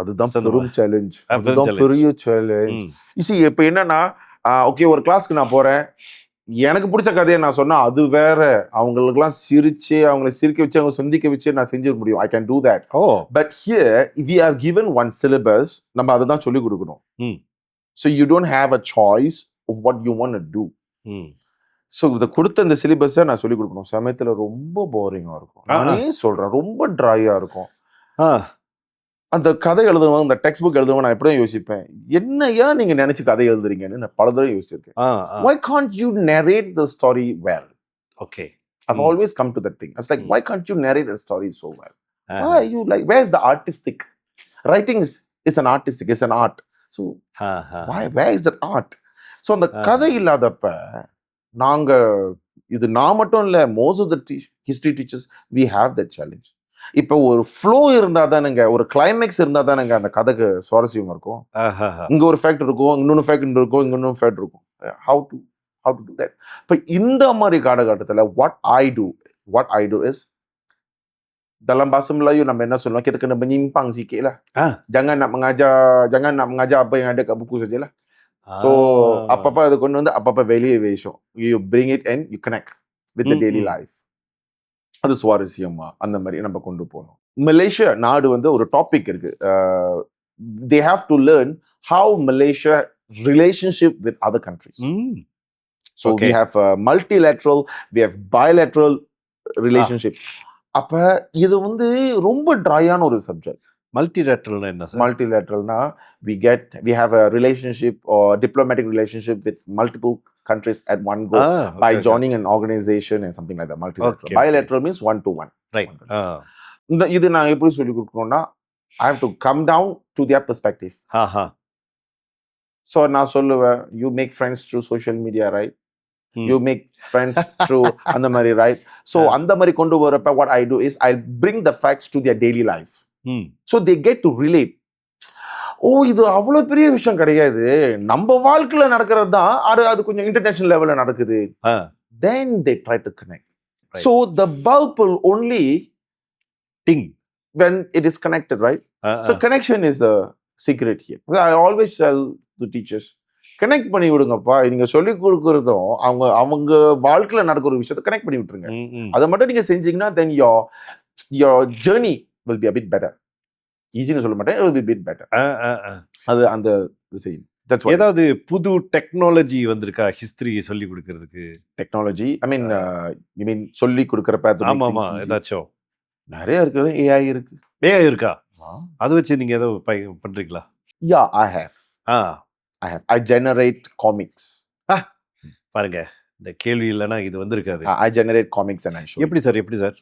அதுதான் பெரும் சேலஞ்ச். அதுதான் பெரிய சேலஞ்ச். இப்ப என்னன்னா, ஓகே ஒரு கிளாஸ்க்கு நான் போறேன், எனக்கு பிடிச்ச கதையை நான் சொன்னா அது வேற. அவங்களுக்குலாம் சிரிச்சு அவங்களை சிரிக்க வச்சு அவங்க சிந்திக்க வச்சு நான் செஞ்சிட முடியும். I can do that. But here we are given one syllabus. நம்ம அதை தான் சொல்லிக் கொடுக்கணும். So you don't have a choice of what you want to do. So இதை கொடுத்த இந்த சிலபஸை நான் சொல்லிக் கொடுக்கணும். சமயத்துல ரொம்ப போரிங்கா இருக்கும். நானே சொல்றேன், ரொம்ப ட்ரையா இருக்கும். அந்த கதை எழுதுவங்க, அந்த டெக்ஸ்ட் புக் எழுதுவங்க, நான் எப்படியும் யோசிப்பேன், என்னையா நீங்க நினைச்சு கதை எழுதுறீங்கன்னு நான் பல தடவை யோசிச்சிருக்கேன். Why can't you narrate the story well? Okay. I've always come to that thing. I was like, why can't you narrate the story so well? Why you like, where's the artistic? Writing is an artistic, it's an art. So where is that art? So அந்த கதை இல்லாதப்ப நாங்க இது நான் மட்டும் இல்ல, most of the history teachers we have that challenge. இப்போ ஒரு ஃப்ளோ இருந்தா தானுங்க, ஒரு கிளைமேக்ஸ் இருந்தா தானுங்க அந்த கதைக்கு சுவாரஸ்யமா இருக்கும். இங்க ஒரு ஃபேக்ட் இருக்கும், இன்னொன்று ஃபேக்ட் இருக்கும், இங்க இன்னொரு ஃபேக்ட் இருக்கும். how to do that? இப்போ இந்த மாதிரி காலகட்டத்தில் what I do is dalam bahasa Melayu நம்ம என்ன சொல்லுவோம், kita kena menyimpang sikit lah. Jangan nak mengajar apa yang ada kat buku sajalah. So apa-apa அது கொண்டு வந்து அப்பப்ப வெளியே வேஷம், you bring it and you connect with the daily life. அது சுவாரஸ்யமா அந்த மாதிரி நம்ம கொண்டு போகணும். மலேசியா நாடு வந்து ஒரு டாபிக் இருக்கு. they have to learn how Malaysia relationship with other countries. So we have multilateral, we have bilateral relationship. அப்ப இது வந்து ரொம்ப ட்ரையான ஒரு சப்ஜெக்ட். மல்டிலேட்ரல்னா என்ன sir? மல்டிலேட்ரல்னா we have a relationship or diplomatic relationship with multiple countries at one go by joining an organization and something like that. Multilateral. Bilateral means one to one. Right. இது நான் எப்படி சொல்லி கொடுக்கணும்னா, I have to come down to their perspective. So நான் சொல்லுவேன், you make friends through social media, right? You make friends through அந்த மாதிரி, right? So அந்த மாதிரி கொண்டு வரப்ப what I do is I bring the facts to their daily life. So they get to relate. இது அவ்வளவு பெரிய விஷயம் கிடையாது, நம்ம வாழ்க்கையில நடக்கிறது தான், அது கொஞ்சம் இன்டர்நேஷனல் லெவல்ல நடக்குது. Then they try to connect. Right. So the bulb will only ting when it is connected, right? So connection is the secret here. So I always tell the teachers, connect பண்ணி விடுங்கப்பா. நீங்க சொல்லி கொடுக்கறதும் அவங்க வாழ்க்கையில நடக்கிற ஒரு விஷயத்தை கனெக்ட் பண்ணி விட்டுருங்க. அதை மட்டும் நீங்க செஞ்சீங்கன்னா then your journey will be a bit better. ஈஸின்னு சொல்ல மாட்டேன், it will be a bit better. அது அந்த செய்யும். ஏதாவது புது டெக்னாலஜி வந்திருக்கா ஹிஸ்டரி சொல்லி கொடுக்கிறதுக்கு? டெக்னாலஜி ஐ மீன் சொல்லி கொடுக்கறப்ப ஏதாச்சும் நிறைய இருக்குது. ஏஐ இருக்கு. ஏஐ இருக்கா? அதை வச்சு நீங்க ஏதோ பண்றீங்களா? Yeah, I have. I generate comics. பாருங்க, இந்த கேள்வி இல்லைன்னா இது வந்திருக்காது. I generate comics and I show. எப்படி சார்?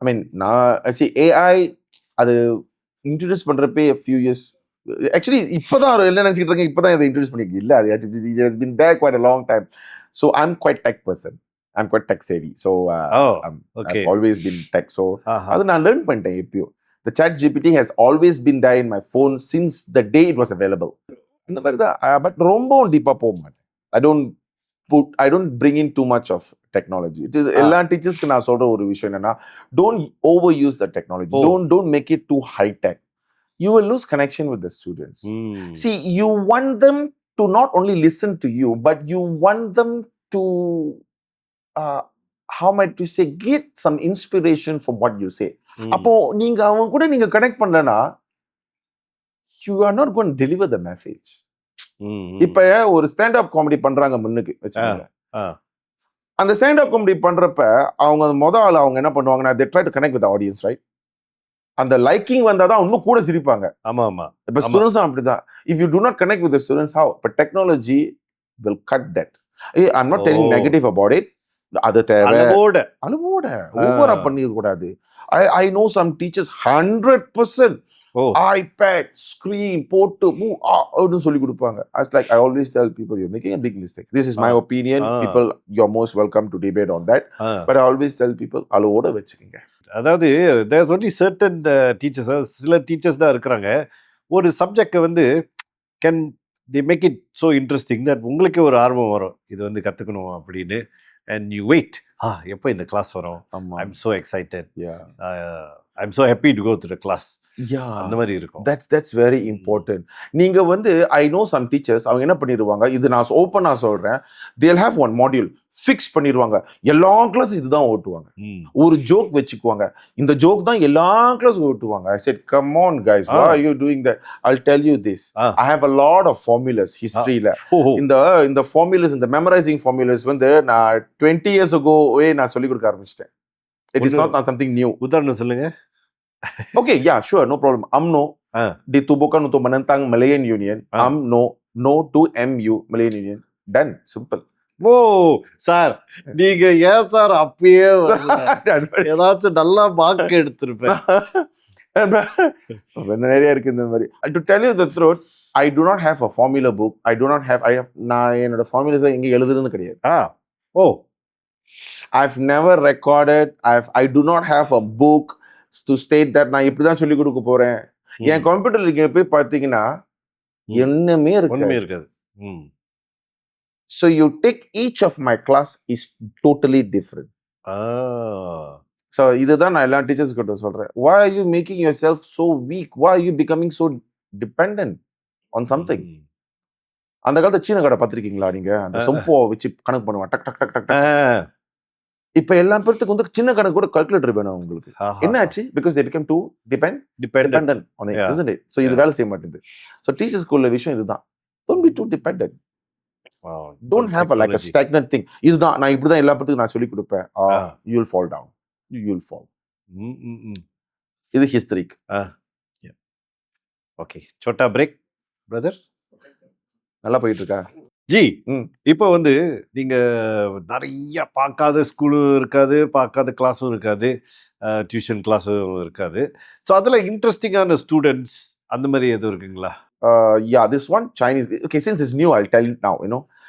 I mean, நான் see AI அது introduce பண்றப்பே a few years. Actually இப்பதான் என்ன நினைச்சிட்டு இருக்கேன், இப்பதான் இதை இன்ட்ரோடியூஸ் பண்ணிக்க இல்ல, அது it has been there quite a long time. So I'm quite tech person. I'm quite tech savvy. So I've always been tech. So அது நான் learn பண்ணிட்டேன் எப்பயோ. The ChatGPT has always been there in my phone since the day it was available. அந்த மாதிரி தான். But ரொம்ப டீப்பா போக மாட்டேன். I don't bring in too much of technology. It is எல்லா டீச்சர்ஸ்க்கு நான் சொல்ற ஒரு விஷயம் என்னன்னா, don't overuse the technology. Don't make it too high tech. You will lose connection with the students. See, you want them to not only listen to you, but you want them to how might you say, get some inspiration from what you say. அப்போ நீங்க அவங்க கூட நீங்க connect பண்ணலனா, you are not going to deliver the message. இப்ப ஒரு stand up comedy பண்றாங்க முன்னுக்கு வச்சுக்கோங்க. அந்த ஸ்டாண்ட் அப் காமெடி பண்றப்ப அவங்க என்ன பண்ணுவாங்கன்னா, they try to connect with the audience, right? அந்த லைக்கிங் வந்தாதான் இன்னும் கூட சிரிப்பாங்க. இப்ப ஸ்டூடெண்ட்ஸ் அப்படிதான். If you do not connect with the students, how? But technology will cut that. I'm not telling negative about it. அது தேவை, அளவோட ஓவரா பண்ணிக்க கூடாது. I know some teachers 100% iPad screen போட்டு மூவ் சொல்லி கொடுப்பாங்க. I always tell people, you're making a big mistake. This is my opinion. People, you're most welcome to debate on that. But I always tell people, அளவோட வச்சுக்கங்க. அதாவது there's only certain teachers, சில teachers தான் இருக்கிறாங்க, ஒரு சப்ஜெக்டை வந்து can they make it so interesting that உங்களுக்கு ஒரு ஆர்வம் வரும் இது வந்து கற்றுக்கணும் அப்படின்னு, and you wait, எப்போ இந்த கிளாஸ் வரும், I'm so excited, I'm so happy to go to the class. அந்த மாதிரி இருக்கும். That's very important. நீங்க வந்து I know some teachers, அவங்க என்ன பண்ணிடுவாங்க, இது நான் ஓப்பனா சொல்றேன், they'll have one module fix பண்ணிடுவாங்க, எல்லா கிளாஸ் இதுதான் ஓட்டுவாங்க, ஒரு ஜோக் வச்சுக்குவாங்க, இந்த ஜோக் தான் எல்லா கிளாஸ் ஓட்டுவாங்க. I said, come on guys, why are you doing that? I'll tell you this, I have a lot of formulas historyல. இந்த formulas, இந்த memorizing formulas வந்து நான் 20 years ago நான் சொல்லி கொடுக்க ஆரம்பிச்சிட்டேன். It is not something new. உதாரணம் சொல்லுங்க. Okay, yeah, sure, no problem. UMNO ditubuhkan untuk menentang Malayan Union. UMNO, no to MU, Malayan Union. Done, simple. O sir, நீங்க ஏன் சார் அப்பயே ஏதாச்சும் நல்லா மார்க் எடுத்திருப்பேன். நிறைய இருக்கு இந்த மாதிரி. To tell you the truth, I do not have a formula book. நான் என்னோட ஃபார்முலாஸ் எங்க எழுதுறதுன்னு கிடையாது. I've never recorded. I do not have a book to state that நான் இப்படிதான் சொல்லி கொடுக்க போறேன். என் கம்ப்யூட்டர்ல நீங்க போய் பார்த்தீங்கன்னா என்னமே இருக்காது. So you take each of my class is totally different. So இதுதான் நான் எல்லா டீச்சர்ஸ் கிட்ட சொல்றேன். Why are you making yourself so weak? Why are you becoming so dependent on something? அந்த காலத்துல சீன கடை பார்த்திருக்கீங்களா நீங்க? அந்த சொம்போ வச்சு கணக்கு பண்ணுவான், டக் டக் டக் டக் டக். இப்ப எல்லா பேருக்கு வந்து சின்ன கணக்கு கூட கால்குலேட்டர் வேணும் உங்களுக்கு. என்ன ஆச்சு? Because they became too dependent on it, isn't it? So இது வேலை செய்ய மாட்டேங்குது. So teachers ஸ்கூல்ல விஷயம் இதுதான். Don't be too dependent. Don't have like a stagnant thing. இதுதான் நான் இப்படிதான் எல்லா பேருக்கு நான் சொல்லி கொடுப்பேன். You will fall down. You will fall. இது ஹிஸ்டரிக். ஓகே, छोटा break brother. நல்லா போயிட்டு இருக்கா ஜி? இப்போ வந்து நீங்க நிறைய பார்க்காத ஸ்கூலும் இருக்காது, பார்க்காத கிளாஸும் இருக்காது, டியூஷன் கிளாஸும் இருக்காது. ஸோ அதில் இன்ட்ரெஸ்டிங்கான ஸ்டூடெண்ட்ஸ் அந்த மாதிரி எதுவும் இருக்குங்களா? Yeah, this one Chinese. Okay, since it's new, I'll tell you now.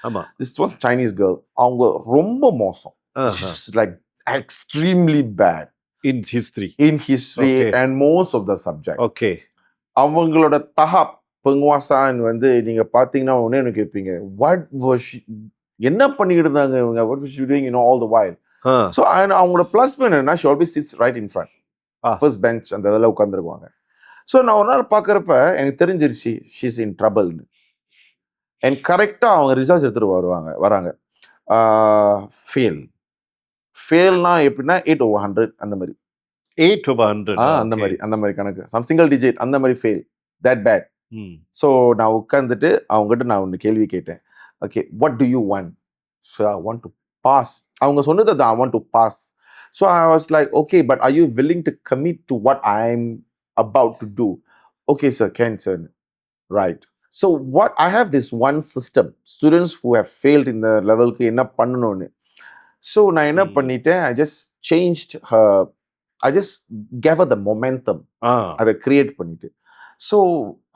ஆமா, this was Chinese girl. அவங்க ரொம்ப மோசம். She's like extremely bad in history okay. And most of the subject. Okay. அவங்களோட தஹப் பெங்குவாசான் வந்து நீங்க பாத்தீங்கன்னா உடனே எனக்கு கேட்பீங்க, what was she, என்ன பண்ணிட்டு இருந்தாங்க இவங்க, what was she doing all the while? So அவங்களோட ப்ளஸ் என்னன்னா, she always sits right in front, first bench, அந்த இதெல்லாம் உட்காந்துருக்குவாங்க. ஸோ நான் ஒரு நாள் பார்க்குறப்ப எனக்கு தெரிஞ்சிருச்சு she's in trouble. அண்ட் கரெக்டாக அவங்க ரிசல்ட்ஸ் எடுத்துட்டு வராங்க. ஃபெயில்னா எப்படின்னா 8/100 அந்த மாதிரி. 8/100 அந்த மாதிரி கணக்கு, சம் சிங்கிள் டிஜிட் அந்த மாதிரி ஃபெயில், தட் பேட். ஸோ நான் உட்காந்துட்டு அவங்ககிட்ட நான் ஒன்று கேள்வி கேட்டேன். Okay, what do you want? So I want to pass. அவங்க சொன்னது தான், I want to pass. So I was like, okay, but are you willing to commit to what I am about to do? Okay sir, can sir, right. So what I have this one system, students who have failed in the level ku enna pannanonu. So na enna panniten, I just changed her, I just gave her the momentum. Adha create pannite. So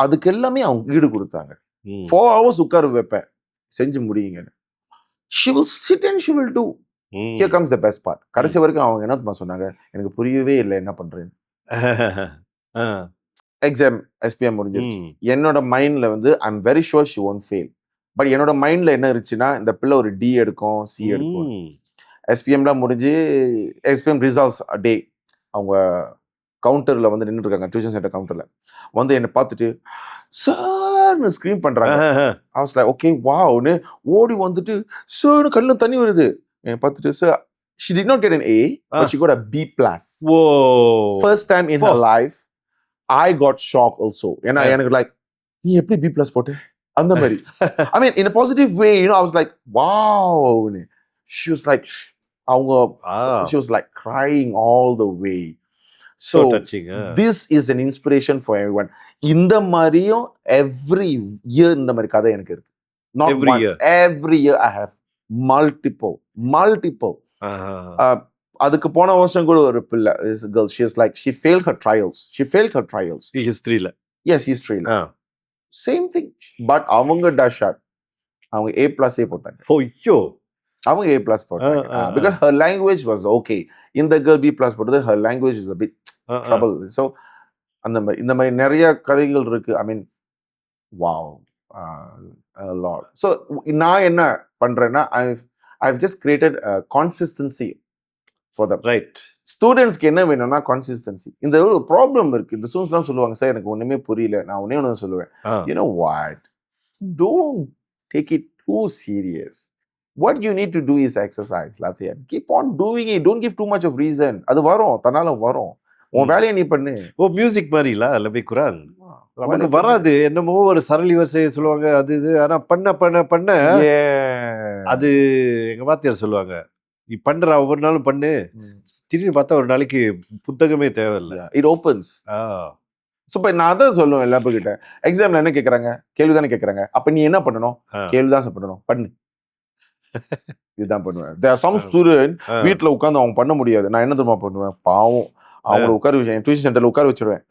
adukku ellame avanga eedu kudutanga. 4 hours ukkaru veppe senju mudiyinga. She will sit and she will do. Here comes the best part. Kadasi varaikum avanga enna சொன்னாங்க, எனக்கு புரியவே இல்லை என்ன பண்றேன். Exam SPM முடிஞ்சிருச்சு. என்னோட மைண்ட்ல வந்து I'm very sure she won't fail. But என்னோட மைண்ட்ல என்ன இருந்துச்சுன்னா, இந்த பிள்ளை ஒரு D எடுக்கும், C எடுக்கும். SPMலாம் முடிஞ்சு SPM ரிசல்ட்ஸ் டே அவங்க கவுண்டர்ல வந்து நின்றுட்டு இருக்காங்க, டியூஷன் சென்டர் கவுண்டர்ல வந்து என்னை பார்த்துட்டு சார்னு ஸ்க்ரீம் பண்றாங்க. I was like, okay, wow, ஓடி வந்துட்டு சார்னு கண்ணுல தண்ணி வருது. என்னை பார்த்துட்டு sir, she did not get an A, but she got a B+. Whoa. First time in her life, I got shocked also. And எனக்கு like, நீ எப்படி B+ போட்ட அந்த மாதிரி. I mean, in a positive way, I was like, wow. She was like, she was like crying all the way. So touching. This is an inspiration for everyone. இந்த மாதிரியும் every year இந்த மாதிரி கதை எனக்கு இருக்கு. Not every one. year. Every year I have multiple. அதுக்கு போன வருஷம் கூட ஒரு பிள்ளை girl she failed her trials ஹிஸ்டரியில yes history same thing but அவங்க டஷாட் அவங்க A+ஏ போட்டாங்க ஐயோ அவங்க A+ போட்டாங்க because her language was okay இந்த girl B+ போட்டது her language is a bit trouble so அந்த மாதிரி இந்த மாதிரி நிறைய கதைகள் இருக்கு I mean wow a lot so நான் என்ன பண்றேன்னா I've just created a consistency for them right ஸ்டூடெண்ட்ஸ்க்கு என்ன வேணும்னா கன்சிஸ்டன்சி இந்த ஒரு ப்ராப்ளம் இருக்கு இந்த ஸ்டூடெண்ட்ஸ்லாம் சொல்லுவாங்க சார் எனக்கு ஒண்ணுமே புரியல நான் ஒன்னே ஒன்று சொல்லுவேன் you know what don't take it too serious what you need to do is exercise lathian keep on doing it don't give too much of reason அது வரும் தன்னால வரும் உன் வேலையை நீ பண்ணு ஓ மியூசிக் மாதிரில லபி குரான் நமக்கு வராது என்னமோ ஒரு சரளி வரிசையை சொல்லுவாங்க அது இது ஆனா பண்ண பண்ண பண்ண அது எங்க வாத்தியார் சொல்லுவாங்க நீ பண்ற ஒவ்வொரு நாளும் பண்ணு திடீர்னு பார்த்தா ஒரு நாளைக்கு புத்தகமே தேவையில்லை இட் ஓப்பன்ஸ் ஸோ இப்போ நான் அதான் சொல்லுவேன் எல்லாருக்கிட்ட எக்ஸாம்ல என்ன கேட்குறாங்க கேள்வி தானே கேட்குறாங்க அப்போ நீ என்ன பண்ணணும் கேள்வி தான் பண்ணணும் பண்ணு இதுதான் பண்ணுவேன் தேர் சம் ஸ்டூடெண்ட் வீட்டில் உட்காந்து அவங்க பண்ண முடியாது நான் என்ன தெரியுமா பண்ணுவேன் பாவம் அவங்கள உட்கார வச்சு டியூஷன் சென்டர்ல உட்கார வச்சிருவேன்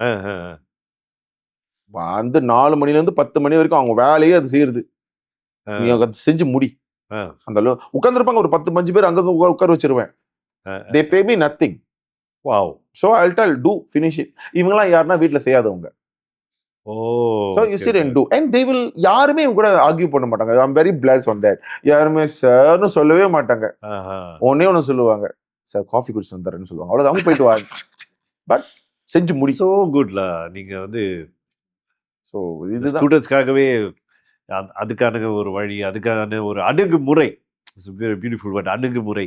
வந்து 4 மணிலேருந்து 10 மணி வரைக்கும் அவங்க வேலையே அது செய்யுது நீ செஞ்சு முடி அந்த உட்காந்துருப்பாங்க ஒரு 10-15 பேர் அங்க உட்கார வச்சிருவேன் they pay me nothing wow so I'll tell do finish it இவங்கலாம் யாருன்னா வீட்ல செய்யாதவங்க so you sit and do and they will யாருமே கூட ஆர்கியூ பண்ண மாட்டாங்க I'm very blessed on that யாருமே சார்னு சொல்லவே மாட்டாங்க ஒன்னே ஒன்று சொல்லுவாங்க சார் காஃபி குடிச்சு வந்துறேன்னு சொல்லுவாங்க அவ்வளவு அவங்க போயிட்டு வாங்க பட் செஞ்சு முடி so goodல நீங்க வந்து so இதுதான் ஸ்டூடண்ட்ஸ்க்காகவே அதுக்கான ஒரு வழி அதுக்கான ஒரு அணுகுமுறை பியூட்டிஃபுல் பட் அணுகுமுறை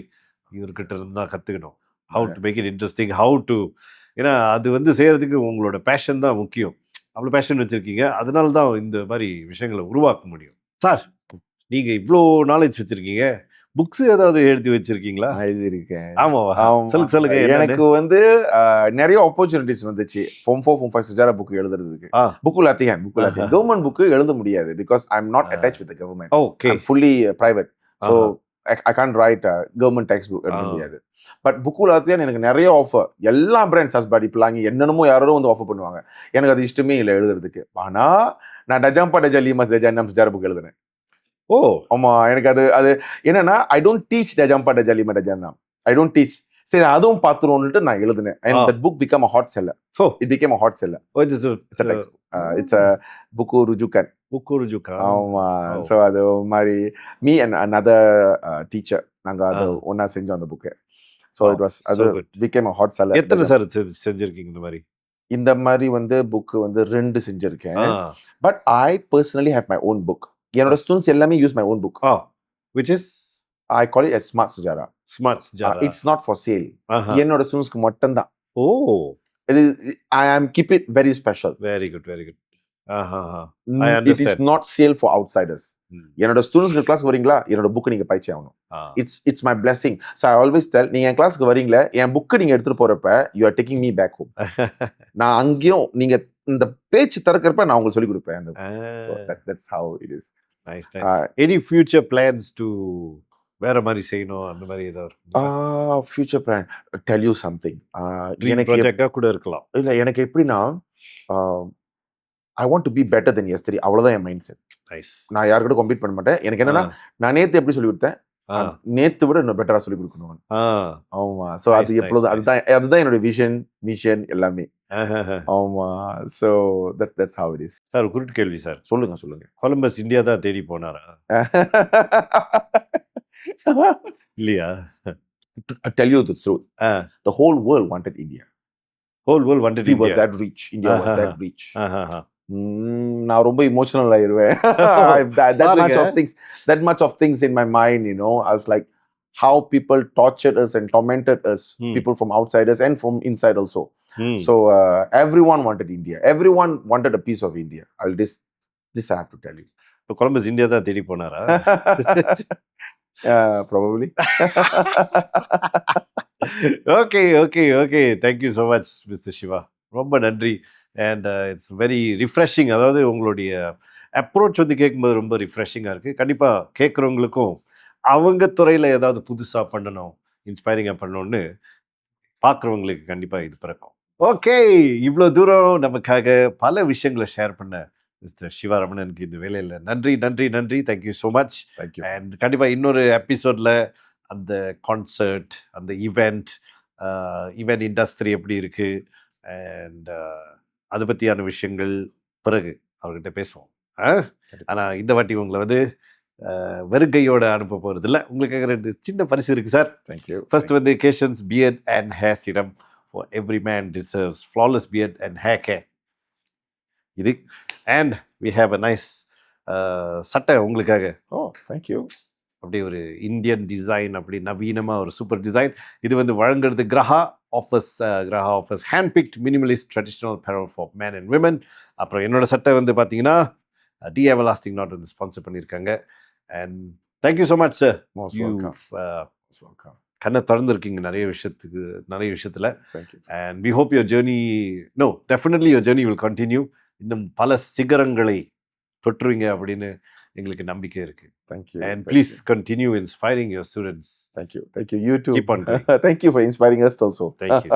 இவர்கிட்ட இருந்து தான் கற்றுக்கணும் how to make it interesting how to ஏன்னா அது வந்து செய்கிறதுக்கு உங்களோட பேஷன் தான் முக்கியம் அவ்வளோ பேஷன் வச்சுருக்கீங்க அதனால தான் இந்த மாதிரி விஷயங்களை உருவாக்க முடியும் சார் நீங்கள் இவ்வளோ நாலேஜ் வச்சுருக்கீங்க புக்ஸ் ஏதாவது எழுதி வச்சிருக்கீங்களா எழுதிருக்கேன் ஆமாவா சொல்லுங்க எனக்கு வந்து நிறைய ஆப்பர்ச்சுனிட்டிஸ் வந்துச்சு Form 4 Form 5 சுஜாரா புக் எழுதுறதுக்கு புக் லாத்தியான் கவர்மெண்ட் புக்கு எழுத முடியாது because I am not attach with government okay fully private so I can't write government text book எழுத முடியாது பட் புக்கு லாத்தியான் எனக்கு நிறைய ஆஃபர் எல்லா பிராண்ட்ஸ் ஹஸ்பாடி பிளாங்கி என்னென்னமோ யாரோ வந்து ஆஃபர் பண்ணுவாங்க எனக்கு அது இஷ்டமே இல்லை எழுதுறதுக்கு ஆனா நான் டஜாம்பா டஜா லீமாஸ் டஜா நம்ம சுஜாரா புக் எழுதுனேன் ஓ ஆமா எனக்கு அது அது என்னன்னா ஐ டோன்ட் டீச் டஜாம்பா டஜா லீமா டஜா ஐ டோன்ட் டீச் சரி அதுவும் பார்த்துருவோம்னுட்டு நான் எழுதுனேன் and that book became a hot seller it became a hot seller it's a text it's a book ருஜுகன் ஆமா சோ அது மாதிரி me and another teacher நாங்க அது ஒண்ணா செஞ்சோம் அந்த புக்கு so it was அது became a hot seller எத்தனை சார் செஞ்சிருக்கீங்க இந்த மாதிரி வந்து புக் வந்து 2 செஞ்சிருக்கேன் but I personally have my own book என்னோட ஸ்டூடண்ட்ஸ் எல்லாமே use my own book which is I call it as Smart Sujara it's not for sale என்னோட ஸ்டூடண்ட்ஸ்க்கு மட்டும் தான் இது I am keep it very special very good I understand it is not sale for outsiders என்னோட ஸ்டூடண்ட்ஸ்க்கு class வரீங்களா என்னோட book நீங்க பைச்சே ஆகணும் it's my blessing so I always tell நீங்க என் கிளாஸ்க்கு வரீங்களா என் புக் நீங்க எடுத்துட்டு போறப்ப you are taking me back home நான் அங்கேயும் நீங்க இந்த பேச்சு திறக்கிறப்ப நான் உங்களுக்கு சொல்லி கொடுப்பேன் so that's how it is nice any future plans to வேற மாதிரி செய்யணும் அந்த மாதிரி ஏதாவது future plan tell you something எனக்கு ப்ராஜெக்ட்டா கூட இருக்கலாம் இல்ல எனக்கு எப்படின்னா I want to be better than yesterday அவ்வளவுதான் என் மைண்ட் செட் நைஸ் நான் யாரு கூட கம்பீட் பண்ண மாட்டேன் எனக்கு என்னன்னா நான் நேத்து எப்படி சொல்லி கொடுத்தேன் நேத்து விட இன்னும் பெட்டரா சொல்லி கொடுக்கணும் ஆமா சோ அது எப்பொழுதும் அதுதான் என்னோட மிஷன் எல்லாமே ஆமா so that's how it is sir குருட்டு கேள்வி சார் சொல்லுங்க கொலம்பஸ் இந்தியா தான் தேடி போனாரா இல்லையா I tell you the truth the whole world wanted India India was that rich India was that rich நான் ரொம்ப emotional ஆயிருவேன் that much of things in my mind you know I was like how people tortured us and tormented us people from outsiders and from inside also so everyone wanted India everyone wanted a piece of India this I have to tell you Columbus India தான் தேடி போனாரா probably okay thank you so much Mr. Shiva ரொம்ப நன்றி and it's very refreshing அதாவது உங்களுடைய approach வந்து கேட்கும்போது ரொம்ப ரிஃப்ரெஷிங்காக இருக்குது கண்டிப்பாக கேட்குறவங்களுக்கும் அவங்க துறையில் ஏதாவது புதுசாக பண்ணணும் இன்ஸ்பைரிங்காக பண்ணணும்னு பார்க்குறவங்களுக்கு கண்டிப்பாக இது பிறக்கும். ஓகே, இவ்வளோ தூரம் நமக்காக பல விஷயங்களை ஷேர் பண்ண மிஸ்டர் சிவாரமணனுக்கு இந்த வேலையில் நன்றி நன்றி நன்றி. Thank you so much. Thank you. And கண்டிப்பாக இன்னொரு எபிசோடில் அந்த கான்சர்ட், அந்த ஈவெண்ட் இண்டஸ்ட்ரி எப்படி இருக்குது அண்ட் அதை பற்றியான விஷயங்கள் பிறகு அவர்கிட்ட பேசுவோம். ஆனால் இந்த வாட்டி உங்களை வந்து வருகையோட அனுப்ப போகிறது இல்லை. உங்களுக்கு 2 சின்ன பரிசு இருக்குது சார். தேங்க்யூ. ஃபர்ஸ்ட் வந்து கேஷன்ஸ் beard and hair serum for every man deserves flawless beard and hair care. இது and we have a nice சட்டை உங்களுக்காக. Oh, thank you. அப்படி ஒரு இந்தியன் டிசைன், அப்படி நவீனமாக ஒரு சூப்பர் டிசைன். இது வந்து வழங்குறது Graha offers hand picked minimalist traditional apparel for men and women. அப்புறம் என்னோட சட்டை வந்து பார்த்தீங்கன்னா டி எவர்லாஸ்டிங் நாட் வந்து ஸ்பான்சர் பண்ணியிருக்காங்க. And thank you so much sir. Most welcome. Most welcome. கண்ணை திறந்துருக்கீங்க நிறைய விஷயத்தில். Thank you. And we hope your journey definitely your journey will continue. இன்னும் பல சிகரங்களை தொற்றுவீங்க அப்படின்னு எங்களுக்கு நம்பிக்கை இருக்கு. Thank you. And please continue inspiring your students. Thank you. You too. Keep on doing. Thank you for inspiring us also. Thank you.